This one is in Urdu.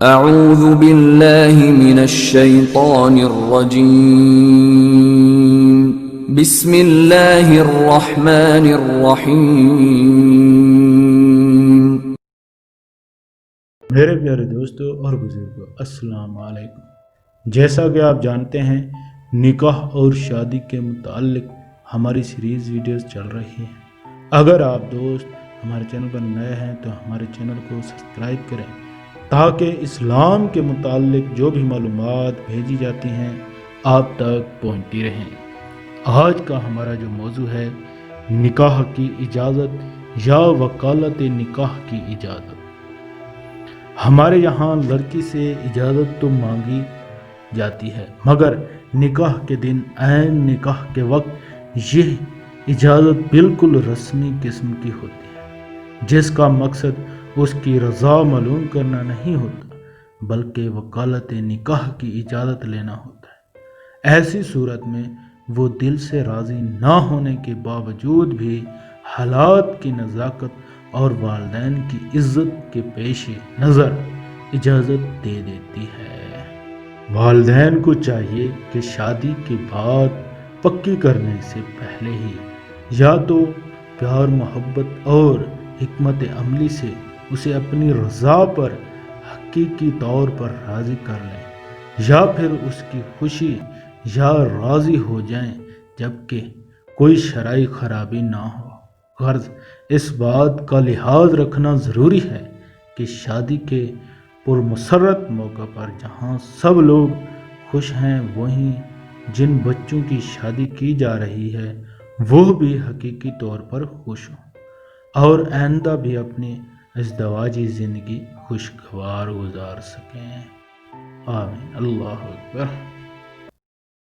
اعوذ باللہ من الشیطان الرجیم بسم اللہ الرحمن الرحیم۔ میرے پیارے دوستو اور بزرگوں، السلام علیکم۔ جیسا کہ آپ جانتے ہیں، نکاح اور شادی کے متعلق ہماری سیریز ویڈیوز چل رہی ہیں۔ اگر آپ دوست ہمارے چینل پر نئے ہیں تو ہمارے چینل کو سبسکرائب کریں تاکہ اسلام کے متعلق جو بھی معلومات بھیجی جاتی ہیں آپ تک پہنچتی رہیں۔ آج کا ہمارا جو موضوع ہے، نکاح کی اجازت یا وکالت نکاح کی اجازت۔ ہمارے یہاں لڑکی سے اجازت تو مانگی جاتی ہے، مگر نکاح کے دن عین نکاح کے وقت یہ اجازت بالکل رسمی قسم کی ہوتی ہے، جس کا مقصد اس کی رضا معلوم کرنا نہیں ہوتا بلکہ وکالت نکاح کی اجازت لینا ہوتا ہے۔ ایسی صورت میں وہ دل سے راضی نہ ہونے کے باوجود بھی حالات کی نزاکت اور والدین کی عزت کے پیش نظر اجازت دے دیتی ہے۔ والدین کو چاہیے کہ شادی کی بات پکی کرنے سے پہلے ہی یا تو پیار محبت اور حکمت عملی سے اسے اپنی رضا پر حقیقی طور پر راضی کر لیں، یا پھر اس کی خوشی یا راضی ہو جائیں جبکہ کوئی شرعی خرابی نہ ہو۔ غرض اس بات کا لحاظ رکھنا ضروری ہے کہ شادی کے پرمسرت موقع پر جہاں سب لوگ خوش ہیں، وہیں جن بچوں کی شادی کی جا رہی ہے وہ بھی حقیقی طور پر خوش ہوں اور آئندہ بھی اپنی ازدواجی زندگی خوشگوار گزار سکیں۔ آمین۔ اللہ اکبر۔